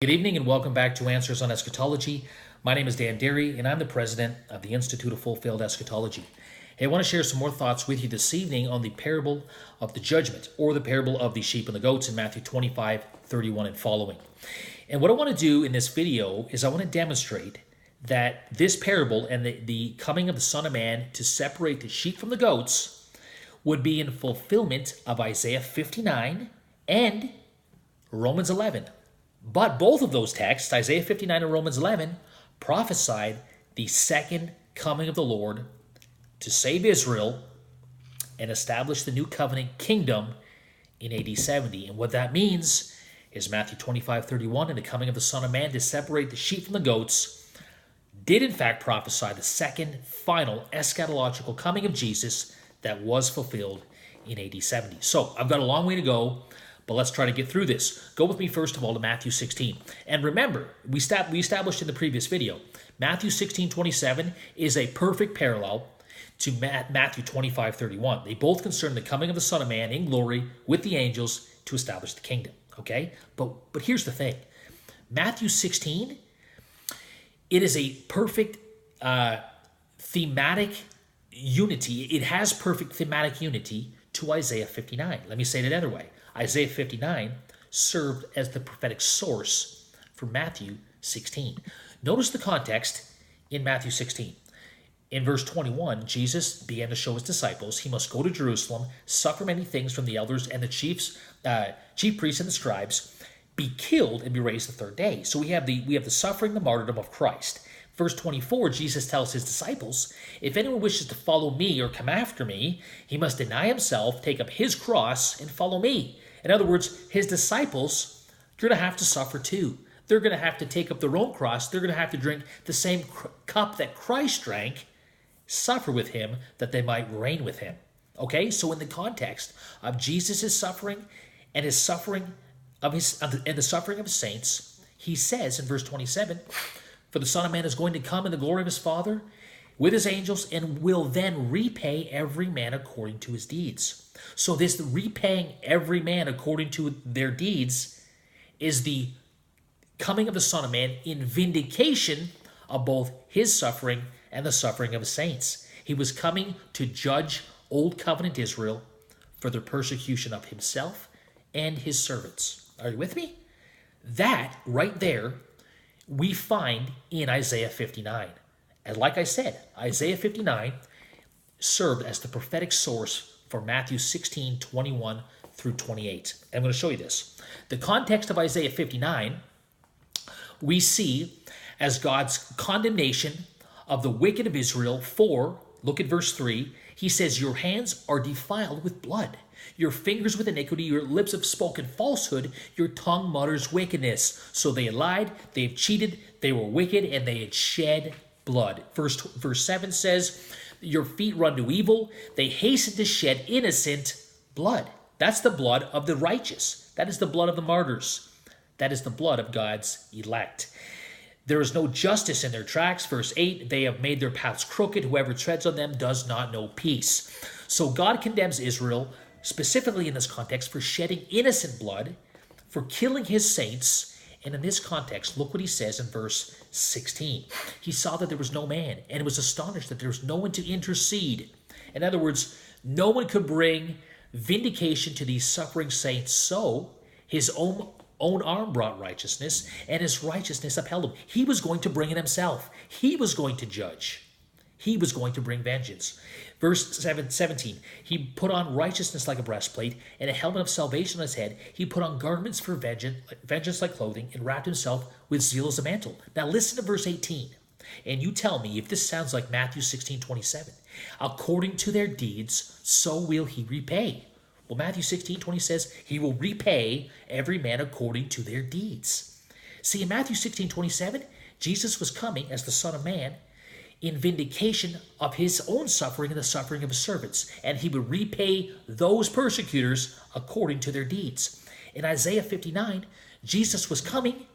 Good evening and welcome back to Answers on Eschatology. My name is Dan Derry and I'm the president of the Institute of Fulfilled Eschatology. Hey, I want to share some more thoughts with you this evening on the parable of the judgment, or the parable of the sheep and the goats in Matthew 25:31 and following. And what I want to do in this video is I want to demonstrate that this parable and the coming of the Son of Man to separate the sheep from the goats would be in fulfillment of Isaiah 59 and Romans 11. But both of those texts, Isaiah 59 and Romans 11, prophesied the second coming of the Lord to save Israel and establish the new covenant kingdom in AD 70. And what that means is Matthew 25:31 and the coming of the Son of Man to separate the sheep from the goats did in fact prophesy the second final eschatological coming of Jesus that was fulfilled in AD 70. So I've got a long way to go, but let's try to get through this. Go with me first of all to Matthew 16. And remember, we established in the previous video, Matthew 16:27 is a perfect parallel to Matthew 25:31. They both concern the coming of the Son of Man in glory with the angels to establish the kingdom. Okay? But here's the thing. Matthew 16, it is a perfect thematic unity. It has perfect thematic unity to Isaiah 59. Let me say it another way. Isaiah 59 served as the prophetic source for Matthew 16. Notice the context in Matthew 16. In verse 21, Jesus began to show his disciples he must go to Jerusalem, suffer many things from the elders and the chief priests and the scribes, be killed and be raised the third day. So we have the suffering, the martyrdom of Christ. Verse 24, Jesus tells his disciples, if anyone wishes to follow me or come after me, he must deny himself, take up his cross, and follow me. In other words, his disciples, they're going to have to suffer too. They're going to have to take up their own cross. They're going to have to drink the same cup that Christ drank, suffer with him, that they might reign with him. Okay, so in the context of Jesus' suffering and his suffering of the suffering of his saints, he says in verse 27, for the Son of Man is going to come in the glory of his Father with his angels and will then repay every man according to his deeds. So this repaying every man according to their deeds is the coming of the Son of Man in vindication of both his suffering and the suffering of his saints. He was coming to judge Old Covenant Israel for their persecution of himself and his servants. Are you with me? That right there we find in Isaiah 59. And like I said, Isaiah 59 served as the prophetic source for Matthew 16:21 through 28. I'm going to show you this. The context of Isaiah 59 we see as God's condemnation of the wicked of Israel for, look at verse 3, he says, your hands are defiled with blood. Your fingers with iniquity, your lips have spoken falsehood, your tongue mutters wickedness. So they had lied, they have cheated, they were wicked, and they had shed blood. Verse 7 says, your feet run to evil, they hasten to shed innocent blood. That's the blood of the righteous. That is the blood of the martyrs. That is the blood of God's elect. There is no justice in their tracks. Verse 8, they have made their paths crooked. Whoever treads on them does not know peace. So God condemns Israel, specifically in this context, for shedding innocent blood, for killing his saints. And in this context, look what he says in verse 16. He saw that there was no man, and was astonished that there was no one to intercede. In other words, no one could bring vindication to these suffering saints, so his own arm brought righteousness, and his righteousness upheld him. He was going to bring it himself. He was going to judge. He was going to bring vengeance. Verse 17, he put on righteousness like a breastplate and a helmet of salvation on his head. He put on garments for vengeance like clothing, and wrapped himself with zeal as a mantle. Now listen to verse 18, and you tell me if this sounds like Matthew 16:27. According to their deeds, so will he repay. Well, Matthew 16:20 says he will repay every man according to their deeds. See, in Matthew 16:27, Jesus was coming as the Son of Man in vindication of his own suffering and the suffering of his servants, and he would repay those persecutors according to their deeds. In Isaiah 59, Jesus was coming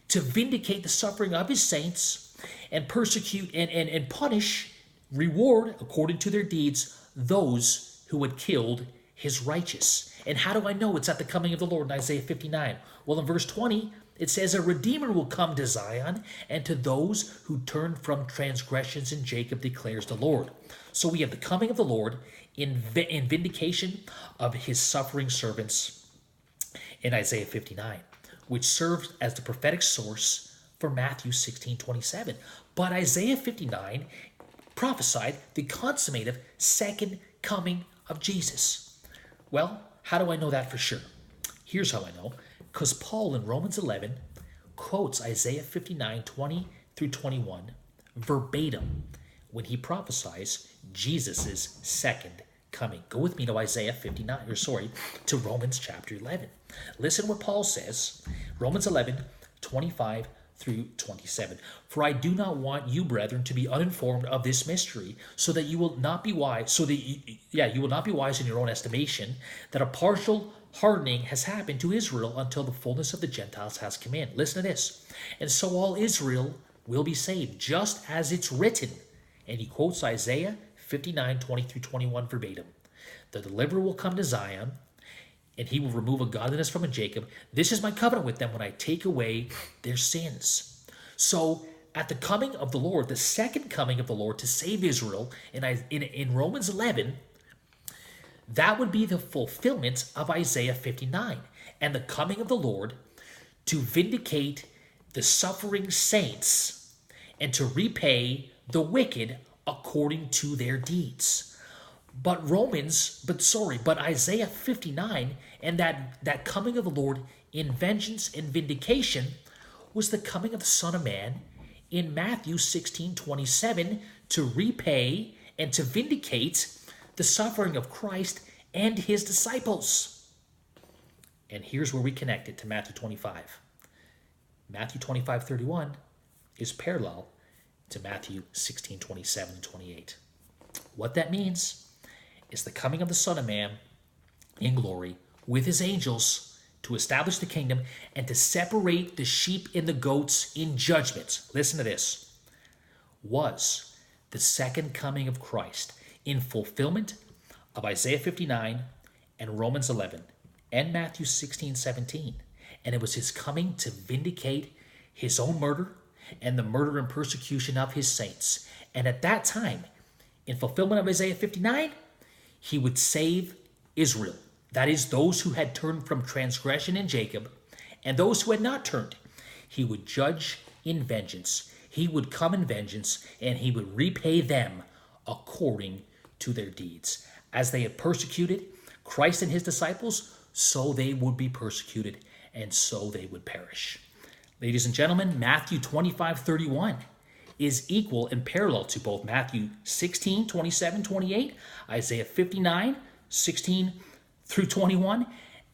to vindicate the suffering of his saints and persecute and punish, reward according to their deeds, those who had killed his righteous. And how do I know it's at the coming of the Lord in Isaiah 59? Well, in verse 20, It says, a Redeemer will come to Zion, and to those who turn from transgressions in Jacob, declares the Lord. So we have the coming of the Lord in vindication of his suffering servants in Isaiah 59, which serves as the prophetic source for Matthew 16:27. But Isaiah 59 prophesied the consummative second coming of Jesus. Well, how do I know that for sure? Here's how I know. Because Paul in Romans 11 quotes Isaiah 59:20 through 21 verbatim when he prophesies Jesus' second coming. Go with me to Isaiah 59, to Romans chapter 11. Listen what Paul says, Romans 11:25 through 27. For I do not want you, brethren, to be uninformed of this mystery, so that you will not be wise, you will not be wise in your own estimation, that a partial hardening has happened to Israel until the fullness of the Gentiles has come in. Listen to this. And so all Israel will be saved, just as it's written. And he quotes Isaiah 59:20 through 21 verbatim. The deliverer will come to Zion, and he will remove ungodliness from Jacob. This is my covenant with them when I take away their sins. So at the coming of the Lord, the second coming of the Lord to save Israel, in Romans 11, that would be the fulfillment of Isaiah 59 and the coming of the Lord to vindicate the suffering saints and to repay the wicked according to their deeds. But Isaiah 59 and that coming of the Lord in vengeance and vindication was the coming of the Son of Man in Matthew 16:27 to repay and to vindicate the suffering of Christ and his disciples. And here's where we connect it to Matthew 25. Matthew 25:31 is parallel to Matthew 16:27 and 28. What that means is the coming of the Son of Man in glory with his angels to establish the kingdom and to separate the sheep and the goats in judgment. Listen to this. Was the second coming of Christ in fulfillment of Isaiah 59 and Romans 11 and Matthew 16:17. And it was his coming to vindicate his own murder and the murder and persecution of his saints. And at that time, in fulfillment of Isaiah 59, he would save Israel. That is, those who had turned from transgression in Jacob and those who had not turned. He would judge in vengeance. He would come in vengeance, and he would repay them according to their deeds. As they had persecuted Christ and his disciples, so they would be persecuted, and so they would perish. Ladies and gentlemen, Matthew 25:31 is equal and parallel to both Matthew 16:27, 28, Isaiah 59:16 through 21,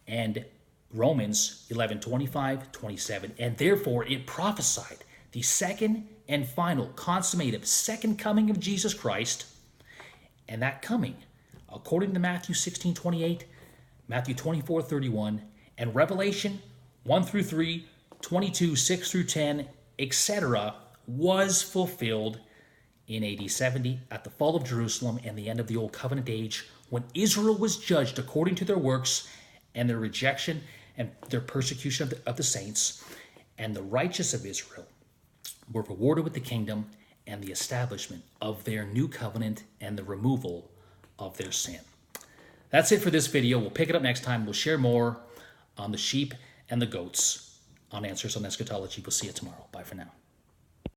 and Romans 11:25, 27. And therefore it prophesied the second and final consummative second coming of Jesus Christ. And that coming, according to Matthew 16:28, Matthew 24:31, and Revelation 1 through 3, 22, 6 through 10, etc., was fulfilled in AD 70 at the fall of Jerusalem and the end of the Old Covenant age, when Israel was judged according to their works and their rejection and their persecution of the saints, and the righteous of Israel were rewarded with the kingdom and the establishment of their new covenant and the removal of their sin. That's it for this video. We'll pick it up next time. We'll share more on the sheep and the goats on Answers on Eschatology. We'll see you tomorrow. Bye for now.